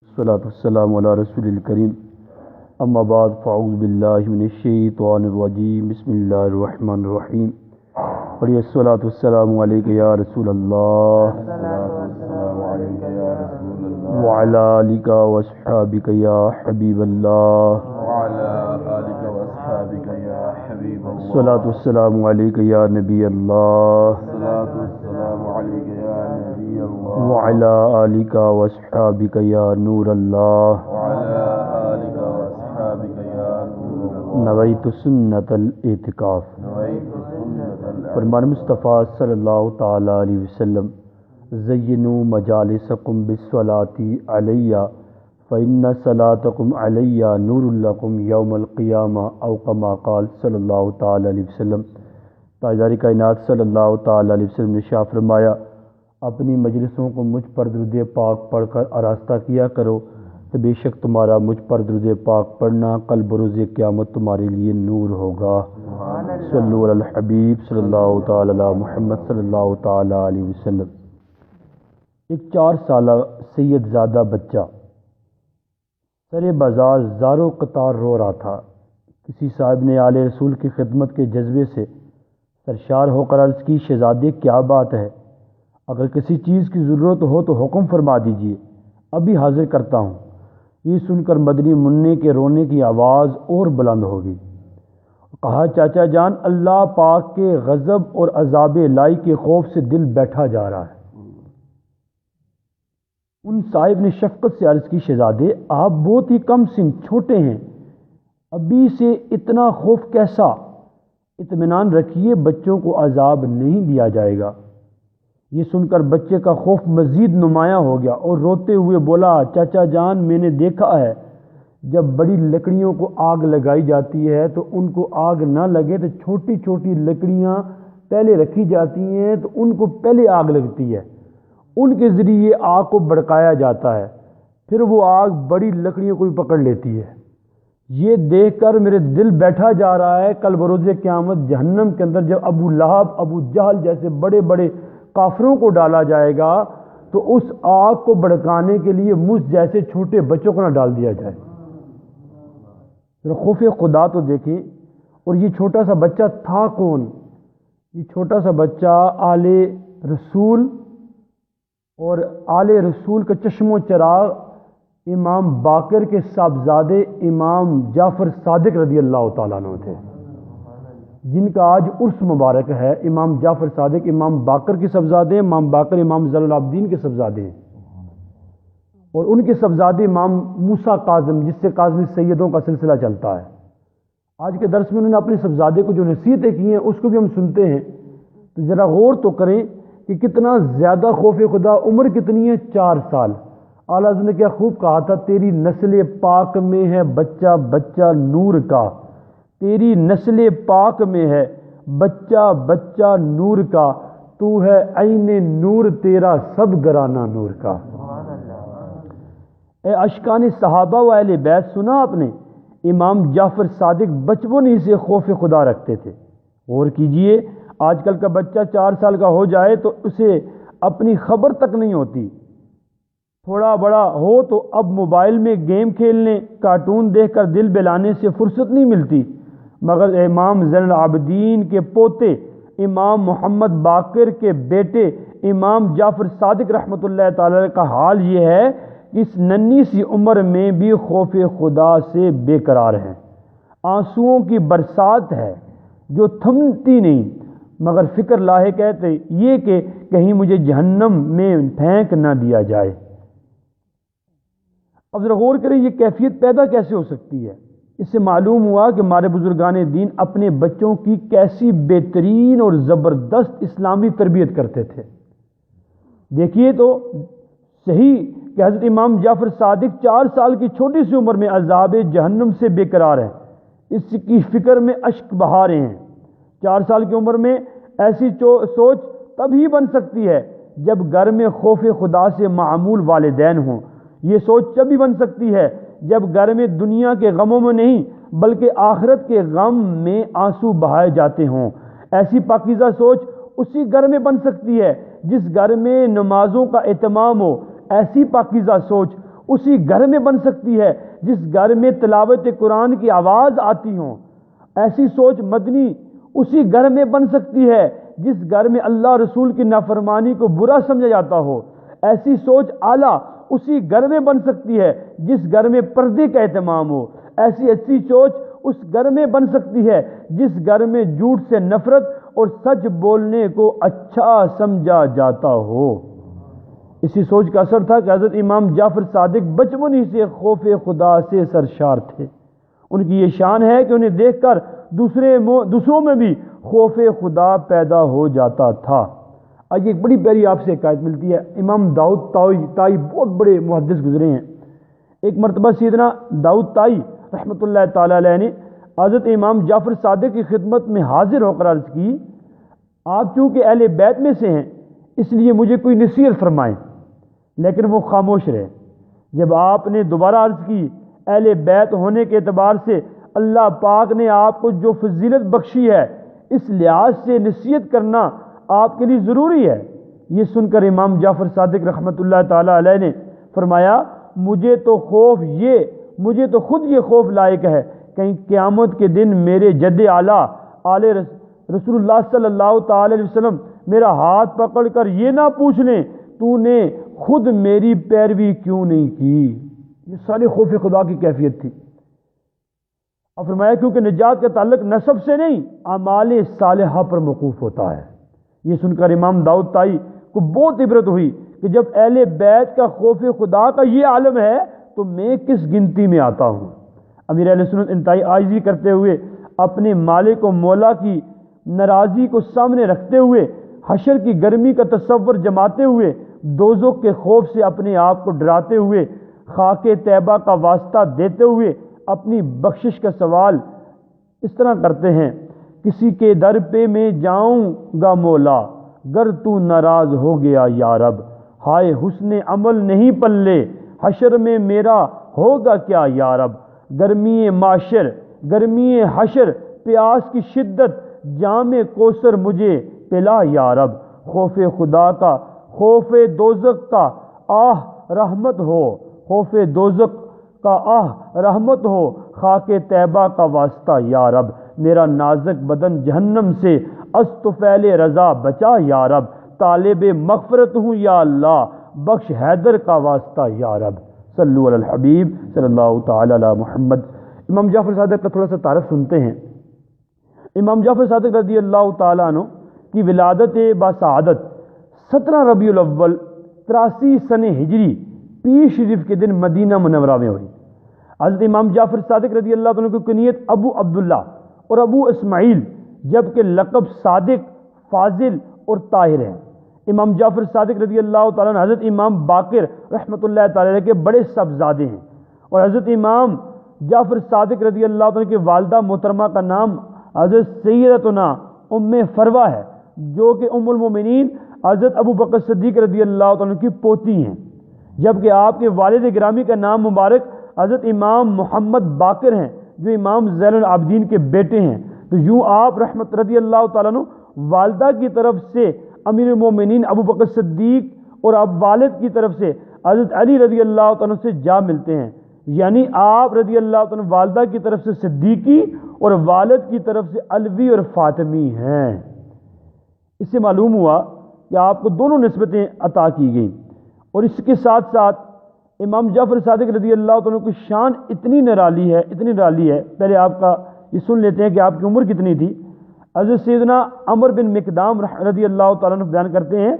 الصلاۃ والسلام علی رسول الکریم اما بعد فاعوذ باللہ من الشیطان الرجیم بسم اللہ الرحمن الرحیم پڑھیے الصلاۃ والسلام علیک یا رسول اللہ وعلی آلک واصحابک یا حبیب اللہ الصلاۃ والسلام علیک یا نبی اللہ وعلی آلک واصحابک یا نور اللہ نویت سنت الاعتکاف۔ فرمان مصطفیٰ صلی اللہ تعالی علیہ وسلم زینوا مجالسکم بالصلاۃ علی فإن صلاتکم علی نور لکم یوم القیامہ او کما قال صلی اللہ تعالی علیہ وسلم۔ تاجدار کائنات صلی اللہ تعالی علیہ وسلم نے ارشاد فرمایا، اپنی مجلسوں کو مجھ پر درود پاک پڑھ کر آراستہ کیا کرو، تو بے شک تمہارا مجھ پر درود پاک پڑھنا کل بروز قیامت تمہارے لیے نور ہوگا۔ صلو علی الحبیب صلی اللہ تعالی علی محمد صلی اللہ تعالی علیہ وسلم۔ ایک 4 سالہ سید زادہ بچہ سر بازار زارو قطار رو رہا تھا۔ کسی صاحب نے آل رسول کی خدمت کے جذبے سے سرشار ہو کر عرض کی، شہزادے کیا بات ہے؟ اگر کسی چیز کی ضرورت ہو تو حکم فرما دیجیے، ابھی حاضر کرتا ہوں۔ یہ سن کر مدنی منع کے رونے کی آواز اور بلند ہوگی۔ کہا، چاچا جان، اللہ پاک کے غضب اور عذاب الہی کے خوف سے دل بیٹھا جا رہا ہے۔ ان صاحب نے شفقت سے عرض کی، شہزادے آپ بہت ہی کم سن، چھوٹے ہیں، ابھی سے اتنا خوف کیسا؟ اطمینان رکھیے، بچوں کو عذاب نہیں دیا جائے گا۔ یہ سن کر بچے کا خوف مزید نمایاں ہو گیا اور روتے ہوئے بولا، چاچا جان، میں نے دیکھا ہے جب بڑی لکڑیوں کو آگ لگائی جاتی ہے تو ان کو آگ نہ لگے تو چھوٹی چھوٹی لکڑیاں پہلے رکھی جاتی ہیں تو ان کو پہلے آگ لگتی ہے، ان کے ذریعے آگ کو بھڑکایا جاتا ہے، پھر وہ آگ بڑی لکڑیوں کو بھی پکڑ لیتی ہے۔ یہ دیکھ کر میرے دل بیٹھا جا رہا ہے، کل بروز قیامت جہنم کے اندر جب ابو لہب، ابو جہل جیسے بڑے بڑے کافروں کو ڈالا جائے گا تو اس آگ کو بھڑکانے کے لیے مجھ جیسے چھوٹے بچوں کو نہ ڈال دیا جائے۔ خوف خدا تو دیکھیں، اور یہ چھوٹا سا بچہ تھا کون؟ یہ چھوٹا سا بچہ آل رسول اور آل رسول کا چشم و چراغ امام باقر کے صاحبزادے امام جعفر صادق رضی اللہ تعالیٰ عنہ تھے، جن کا آج عرس مبارک ہے۔ امام جعفر صادق امام باقر کے صاحبزادے ہیں، امام باقر امام زین العابدین کے صاحبزادے ہیں، اور ان کے صاحبزادے امام موسیٰ کاظم، جس سے کاظمی سیدوں کا سلسلہ چلتا ہے۔ آج کے درس میں انہوں نے اپنے صاحبزادے کو جو نصیحتیں کی ہیں اس کو بھی ہم سنتے ہیں، تو ذرا غور تو کریں کہ کتنا زیادہ خوف خدا۔ عمر کتنی ہے؟ 4 سال۔ اعلیٰ حضرت نے کیا خوب کہا تھا، تیری نسل پاک میں ہے بچہ بچہ نور کا، تیری نسل پاک میں ہے بچہ بچہ نور کا، تو ہے عین نور تیرا سب گرانہ نور کا۔ اے اشکان صحابہ و اہل بیت، سنا آپ نے؟ امام جعفر صادق بچپن ہی سے خوف خدا رکھتے تھے۔ غور کیجئے، آج کل کا بچہ 4 سال کا ہو جائے تو اسے اپنی خبر تک نہیں ہوتی، تھوڑا بڑا ہو تو اب موبائل میں گیم کھیلنے، کارٹون دیکھ کر دل بہلانے سے فرصت نہیں ملتی، مگر امام زین العابدین کے پوتے امام محمد باقر کے بیٹے امام جعفر صادق رحمۃ اللہ تعالی کا حال یہ ہے کہ اس ننھی سی عمر میں بھی خوف خدا سے بے قرار ہیں۔ آنسوؤں کی برسات ہے جو تھمتی نہیں، مگر فکر لاحق ہے یہ کہ کہیں مجھے جہنم میں پھینک نہ دیا جائے۔ اب ذرا غور کریں، یہ کیفیت پیدا کیسے ہو سکتی ہے؟ اس سے معلوم ہوا کہ ہمارے بزرگان دین اپنے بچوں کی کیسی بہترین اور زبردست اسلامی تربیت کرتے تھے۔ دیکھیے تو صحیح کہ حضرت امام جعفر صادق 4 سال کی چھوٹی سی عمر میں عذاب جہنم سے بے قرار ہیں، اس کی فکر میں اشک بہا رہے ہیں۔ 4 سال کی عمر میں ایسی سوچ تبھی بن سکتی ہے جب گھر میں خوف خدا سے معمول والدین ہوں۔ یہ سوچ تبھی بن سکتی ہے جب گھر میں دنیا کے غموں میں نہیں بلکہ آخرت کے غم میں آنسو بہائے جاتے ہوں۔ ایسی پاکیزہ سوچ اسی گھر میں بن سکتی ہے جس گھر میں نمازوں کا اہتمام ہو۔ ایسی پاکیزہ سوچ اسی گھر میں بن سکتی ہے جس گھر میں تلاوت قرآن کی آواز آتی ہوں۔ ایسی سوچ مدنی اسی گھر میں بن سکتی ہے جس گھر میں اللہ رسول کی نافرمانی کو برا سمجھا جاتا ہو۔ ایسی سوچ اعلیٰ اسی گھر میں بن سکتی ہے جس گھر میں پردے کا اہتمام ہو۔ ایسی اچھی سوچ اس گھر میں بن سکتی ہے جس گھر میں جھوٹ سے نفرت اور سچ بولنے کو اچھا سمجھا جاتا ہو۔ اسی سوچ کا اثر تھا کہ حضرت امام جعفر صادق بچپن ہی سے خوف خدا سے سرشار تھے۔ ان کی یہ شان ہے کہ انہیں دیکھ کر دوسروں میں بھی خوف خدا پیدا ہو جاتا تھا۔ آج ایک بڑی پیاری آپ سے حکایت ملتی ہے۔ امام داؤد تائی بہت بڑے محدث گزرے ہیں۔ ایک مرتبہ سیدنا داؤد تائی رحمۃ اللہ تعالی علیہ نے حضرت امام جعفر صادق کی خدمت میں حاضر ہو کر عرض کی، آپ چونکہ اہل بیت میں سے ہیں اس لیے مجھے کوئی نصیحت فرمائیں، لیکن وہ خاموش رہے۔ جب آپ نے دوبارہ عرض کی، اہل بیت ہونے کے اعتبار سے اللہ پاک نے آپ کو جو فضیلت بخشی ہے اس لحاظ سے نصیحت کرنا آپ کے لیے ضروری ہے۔ یہ سن کر امام جعفر صادق رحمۃ اللہ تعالی علیہ نے فرمایا، مجھے تو خود یہ خوف لائق ہے کہیں قیامت کے دن میرے جد اعلیٰ آل رسول اللہ صلی اللہ تعالی علیہ وسلم میرا ہاتھ پکڑ کر یہ نہ پوچھ لیں تو نے خود میری پیروی کیوں نہیں کی۔ یہ ساری خوف خدا کی کیفیت تھی۔ اب فرمایا کیونکہ نجات کا تعلق نسب سے نہیں اعمال صالحہ پر موقوف ہوتا ہے۔ یہ سن کر امام داؤد تائی کو بہت عبرت ہوئی کہ جب اہل بیت کا خوف خدا کا یہ عالم ہے تو میں کس گنتی میں آتا ہوں۔ امیر اہل سنت انتہائی عاجزی کرتے ہوئے اپنے مالک و مولا کی ناراضی کو سامنے رکھتے ہوئے، حشر کی گرمی کا تصور جماتے ہوئے، دوزخ کے خوف سے اپنے آپ کو ڈراتے ہوئے، خاک طیبہ کا واسطہ دیتے ہوئے اپنی بخشش کا سوال اس طرح کرتے ہیں، کسی کے در پہ میں جاؤں گا مولا، گر تو ناراض ہو گیا یا رب، ہائے حسن عمل نہیں پلے، حشر میں میرا ہوگا کیا یا رب، گرمی حشر پیاس کی شدت جام کوثر مجھے پلا یا رب، خوف خدا کا خوف دوزخ کا آہ رحمت ہو، خوف دوزخ کا آہ رحمت ہو، خاک طیبہ کا واسطہ یا رب، میرا نازک بدن جہنم سے از طفیل رضا بچا یا رب، طالب مغفرت ہوں یا اللہ، بخش حیدر کا واسطہ یا رب، صلو علی الحبیب صلی اللہ تعالی علی محمد۔ امام جعفر صادق کا تھوڑا سا تعارف سنتے ہیں۔ امام جعفر صادق رضی اللہ تعالیٰ عنہ کی ولادت باسعادت 17 ربیع الاول 83 سن ہجری پیر شریف کے دن مدینہ منورہ میں ہوئی۔ حضرت امام جعفر صادق رضی اللہ عنہ کی کنیت ابو عبداللہ اور ابو اسماعیل جبکہ لقب صادق، فاضل اور طاہر ہے۔ امام جعفر صادق رضی اللہ تعالیٰ عنہ حضرت امام باقر رحمۃ اللہ تعالیٰ علیہ کے بڑے صاحبزادے ہیں، اور حضرت امام جعفر صادق رضی اللہ عنہ کی والدہ محترمہ کا نام حضرت سیدتنا ام فروہ ہے، جو کہ ام المومنین حضرت ابو بکر صدیق رضی اللہ عنہ کی پوتی ہیں، جبکہ آپ کے والد گرامی کا نام مبارک حضرت امام محمد باقر ہیں جو امام زین العابدین کے بیٹے ہیں۔ تو یوں آپ رحمت رضی اللہ تعالیٰ عنہ والدہ کی طرف سے امیر المومنین ابو بکر صدیق اور اب والد کی طرف سے حضرت علی رضی اللہ عنہ سے جا ملتے ہیں، یعنی آپ رضی اللہ عنہ والدہ کی طرف سے صدیقی اور والد کی طرف سے علوی اور فاطمی ہیں۔ اس سے معلوم ہوا کہ آپ کو دونوں نسبتیں عطا کی گئیں، اور اس کے ساتھ ساتھ امام جعفر صادق رضی اللہ عنہ کی شان اتنی نرالی ہے۔ پہلے آپ کا یہ سن لیتے ہیں کہ آپ کی عمر کتنی تھی۔ حضرت سیدنا عمر بن مقدام رضی اللہ تعالیٰ عنہ بیان کرتے ہیں،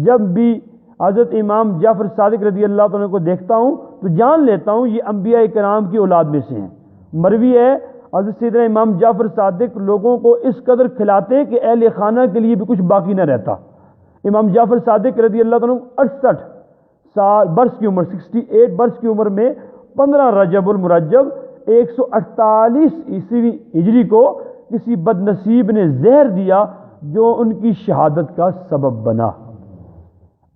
جب بھی حضرت امام جعفر صادق رضی اللہ عنہ کو دیکھتا ہوں تو جان لیتا ہوں یہ انبیاء کرام کی اولاد میں سے ہیں۔ مروی ہے حضرت سیدنا امام جعفر صادق لوگوں کو اس قدر کھلاتے کہ اہل خانہ کے لیے بھی کچھ باقی نہ رہتا۔ امام جعفر صادق رضی اللہ عنہ 68 سال برس کی عمر 68 برس کی عمر میں 15 رجب المرجب 148 عیسوی ہجری کو کسی بد نصیب نے زہر دیا جو ان کی شہادت کا سبب بنا۔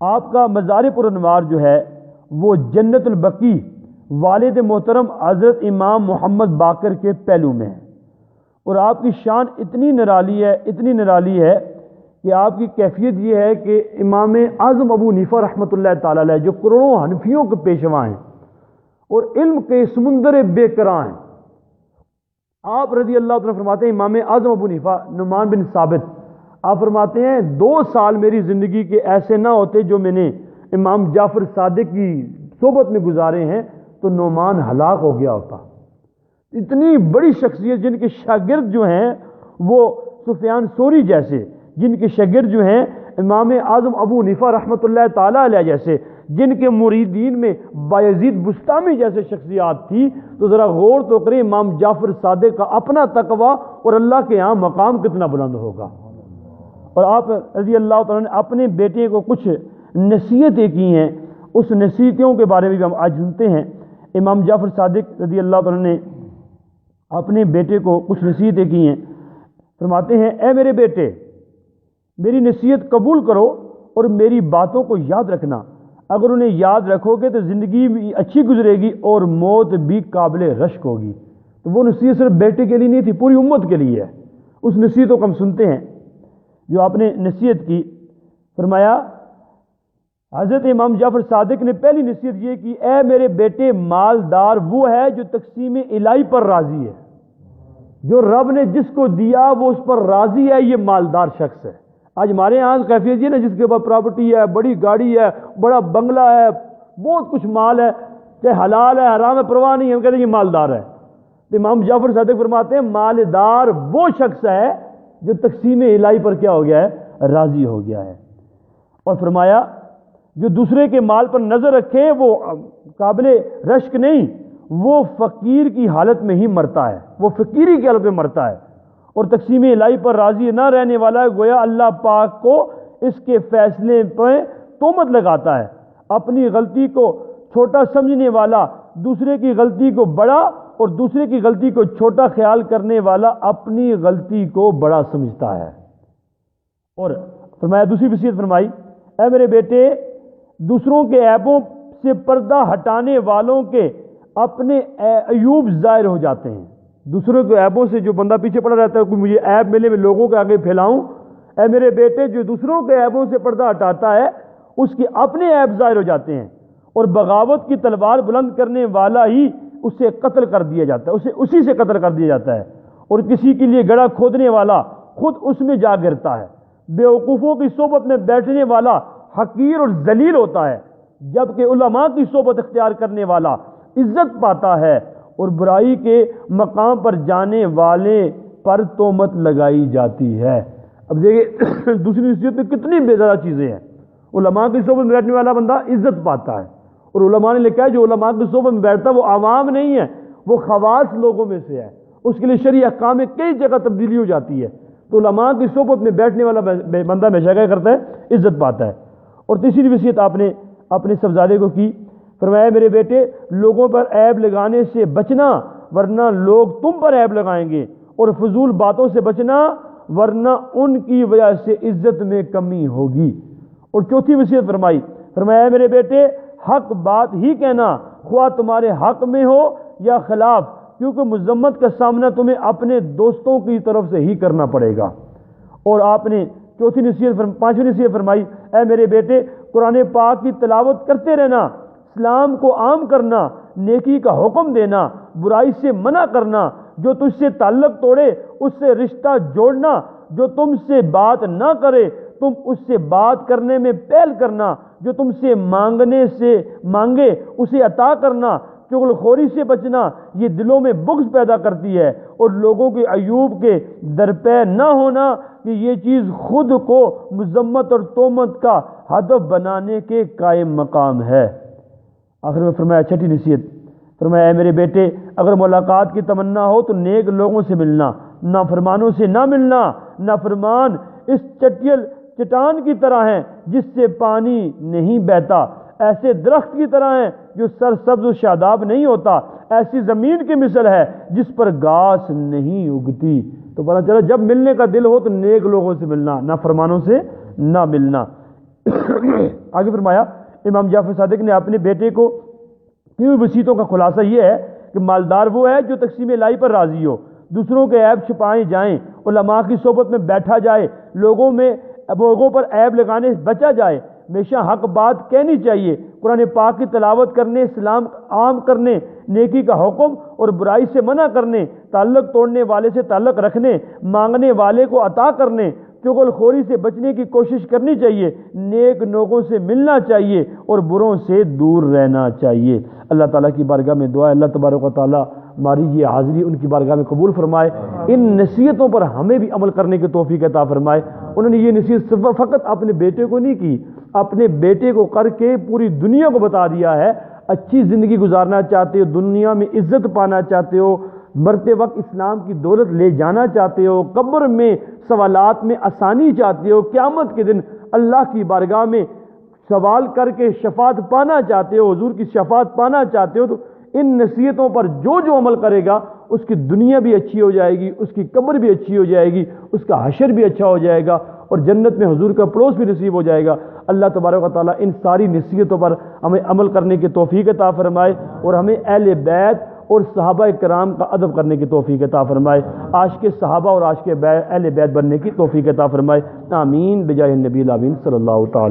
آپ کا مزار پر انوار جو ہے وہ جنت البقیع والد محترم حضرت امام محمد باقر کے پہلو میں ہے، اور آپ کی شان اتنی نرالی ہے کہ آپ کی کیفیت یہ ہے کہ امام اعظم ابو حنیفہ رحمۃ اللہ تعالی علیہ جو کروڑوں حنفیوں کے پیشوا ہیں، اور علم کے سمندر بے کراں ہیں۔ آپ رضی اللہ عنہ فرماتے ہیں، امام اعظم ابو حنیفہ نعمان بن ثابت، آپ فرماتے ہیں 2 سال میری زندگی کے ایسے نہ ہوتے جو میں نے امام جعفر صادق کی صحبت میں گزارے ہیں تو نعمان ہلاک ہو گیا ہوتا۔ اتنی بڑی شخصیت جن کے شاگرد جو ہیں وہ سفیان ثوری جیسے، جن کے شاگرد جو ہیں امام اعظم ابو حنیفہ رحمۃ اللہ تعالیٰ علیہ جیسے، جن کے مریدین میں بایزید بستامی جیسے شخصیات تھی، تو ذرا غور تو کریں امام جعفر صادق کا اپنا تقویٰ اور اللہ کے ہاں مقام کتنا بلند ہوگا۔ اور آپ رضی اللہ تعالیٰ نے اپنے بیٹے کو کچھ نصیحتیں کی ہیں، اس نصیحتوں کے بارے میں بھی ہم آج سنتے ہیں۔ امام جعفر صادق رضی اللہ تعالیٰ نے اپنے بیٹے کو کچھ نصیحتیں کی ہیں، فرماتے ہیں، اے میرے بیٹے، میری نصیحت قبول کرو اور میری باتوں کو یاد رکھنا۔ اگر انہیں یاد رکھو گے تو زندگی بھی اچھی گزرے گی اور موت بھی قابل رشک ہوگی۔ تو وہ نصیحت صرف بیٹے کے لیے نہیں تھی، پوری امت کے لیے ہے۔ اس نصیحتوں کو ہم سنتے ہیں جو آپ نے نصیحت کی۔ فرمایا حضرت امام جعفر صادق نے پہلی نصیحت یہ کی، اے میرے بیٹے، مالدار وہ ہے جو تقسیم الہی پر راضی ہے۔ جو رب نے جس کو دیا وہ اس پر راضی ہے، یہ مالدار شخص ہے۔ آج ہمارے یہاں کیفیت یہ نا، جس کے پاس پراپرٹی ہے، بڑی گاڑی ہے، بڑا بنگلہ ہے، بہت کچھ مال ہے، چاہے حلال ہے حرام ہے پرواہ نہیں ہے، ہم کہتے ہیں یہ مالدار ہے۔ تو امام جعفر صادق فرماتے ہیں مالدار وہ شخص ہے جو تقسیم الہی پر کیا ہو گیا ہے، راضی ہو گیا ہے۔ اور فرمایا جو دوسرے کے مال پر نظر رکھے وہ قابل رشک نہیں، وہ فقیر کی حالت میں ہی مرتا ہے، وہ فقیری کی حالت میں مرتا ہے۔ اور تقسیم الہی پر راضی نہ رہنے والا گویا اللہ پاک کو اس کے فیصلے پہ تہمت لگاتا ہے۔ اپنی غلطی کو چھوٹا سمجھنے والا دوسرے کی غلطی کو بڑا، اور دوسرے کی غلطی کو چھوٹا خیال کرنے والا اپنی غلطی کو بڑا سمجھتا ہے۔ اور فرمایا دوسری وصیت فرمائی، اے میرے بیٹے، دوسروں کے عیبوں سے پردہ ہٹانے والوں کے اپنے عیوب ظاہر ہو جاتے ہیں۔ دوسروں کے عیبوں سے جو بندہ پیچھے پڑا رہتا ہے، کوئی مجھے عیب ملے میں لوگوں کے آگے پھیلاؤں، اے میرے بیٹے، جو دوسروں کے عیبوں سے پردہ ہٹاتا ہے اس کے اپنے عیب ظاہر ہو جاتے ہیں، اور بغاوت کی تلوار بلند کرنے والا ہی اسے قتل کر دیا جاتا ہے، اسے اسی سے قتل کر دیا جاتا ہے، اور کسی کے لیے گڑھا کھودنے والا خود اس میں جا گرتا ہے۔ بیوقوفوں کی صحبت میں بیٹھنے والا حقیر اور ذلیل ہوتا ہے، جبکہ علماء کی صحبت اختیار کرنے والا عزت پاتا ہے، اور برائی کے مقام پر جانے والے پر تہمت لگائی جاتی ہے۔ اب دیکھیں دوسری نصیحت میں کتنی بے زیادہ چیزیں ہیں۔ علماء کی صحبت میں بیٹھنے والا بندہ عزت پاتا ہے، اور علماء نے لکھا ہے جو علماء کی صحبت میں بیٹھتا ہے وہ عوام نہیں ہے، وہ خواص لوگوں میں سے ہے، اس کے لیے شرعی احکام میں کئی جگہ تبدیلی ہو جاتی ہے۔ تو علماء کی صحبت میں بیٹھنے والا بندہ ہمیشہ کیا کرتا ہے، عزت پاتا ہے۔ اور تیسری وصیت آپ نے اپنے صاحبزادے کو کی، فرمایا میرے بیٹے، لوگوں پر عیب لگانے سے بچنا ورنہ لوگ تم پر عیب لگائیں گے، اور فضول باتوں سے بچنا ورنہ ان کی وجہ سے عزت میں کمی ہوگی۔ اور چوتھی وصیت فرمائی، فرمایا میرے بیٹے، حق بات ہی کہنا، خواہ تمہارے حق میں ہو یا خلاف، کیونکہ مذمت کا سامنا تمہیں اپنے دوستوں کی طرف سے ہی کرنا پڑے گا۔ اور آپ نے پانچویں نصیحت فرمائی، اے میرے بیٹے، قرآن پاک کی تلاوت کرتے رہنا، اسلام کو عام کرنا، نیکی کا حکم دینا، برائی سے منع کرنا، جو تجھ سے تعلق توڑے اس سے رشتہ جوڑنا، جو تم سے بات نہ کرے تم اس سے بات کرنے میں پہل کرنا، جو تم سے مانگے اسے عطا کرنا، چغل خوری سے بچنا، یہ دلوں میں بغض پیدا کرتی ہے، اور لوگوں کے عیوب کے درپے نہ ہونا، کہ یہ چیز خود کو مذمت اور تہمت کا ہدف بنانے کے قائم مقام ہے۔ آخر میں فرمایا چھٹی نصیحت، فرمایا اے میرے بیٹے، اگر ملاقات کی تمنا ہو تو نیک لوگوں سے ملنا، نافرمانوں سے نہ ملنا۔ نافرمان اس چٹان کی طرح ہیں جس سے پانی نہیں بہتا، ایسے درخت کی طرح ہیں جو سرسبز و شاداب نہیں ہوتا، ایسی زمین کی مثل ہے جس پر گھاس نہیں اگتی۔ تو پتہ چلا جب ملنے کا دل ہو تو نیک لوگوں سے ملنا، نافرمانوں سے نہ ملنا۔ آگے فرمایا امام جعفر صادق نے اپنے بیٹے کو کیوں وصیتوں کا خلاصہ یہ ہے کہ مالدار وہ ہے جو تقسیم الہی پر راضی ہو، دوسروں کے عیب چھپائے جائیں، علماء کی صحبت میں بیٹھا جائے، لوگوں پر عیب لگانے سے بچا جائے، ہمیشہ حق بات کہنی چاہیے، قرآن پاک کی تلاوت کرنے، اسلام عام کرنے، نیکی کا حکم اور برائی سے منع کرنے، تعلق توڑنے والے سے تعلق رکھنے، مانگنے والے کو عطا کرنے، چغل خوری سے بچنے کی کوشش کرنی چاہیے، نیک لوگوں سے ملنا چاہیے اور بروں سے دور رہنا چاہیے۔ اللہ تعالیٰ کی بارگاہ میں دعا ہے اللہ تبارک و تعالیٰ ہماری یہ حاضری ان کی بارگاہ میں قبول فرمائے، ان نصیحتوں پر ہمیں بھی عمل کرنے کی توفیق عطا فرمائے۔ انہوں نے یہ نصیحت فقط اپنے بیٹے کو نہیں کی، اپنے بیٹے کو کر کے پوری دنیا کو بتا دیا ہے۔ اچھی زندگی گزارنا چاہتے ہو، دنیا میں عزت پانا چاہتے ہو، مرتے وقت اسلام کی دولت لے جانا چاہتے ہو، قبر میں سوالات میں آسانی چاہتے ہو، قیامت کے دن اللہ کی بارگاہ میں سوال کر کے شفاعت پانا چاہتے ہو، حضور کی شفاعت پانا چاہتے ہو، تو ان نصیحتوں پر جو عمل کرے گا اس کی دنیا بھی اچھی ہو جائے گی، اس کی قبر بھی اچھی ہو جائے گی، اس کا حشر بھی اچھا ہو جائے گا اور جنت میں حضور کا پڑوس بھی نصیب ہو جائے گا۔ اللہ تبارک و تعالیٰ ان ساری نصیحتوں پر ہمیں عمل کرنے کی توفیق عطا فرمائے اور ہمیں اہل بیت اور صحابہ کرام کا ادب کرنے کی توفیق عطا فرمائے، عاشق صحابہ اور عاشق اہل بیت بننے کی توفیق عطا فرمائے۔ آمین بجاہ النبی الامین صلی اللہ تعالی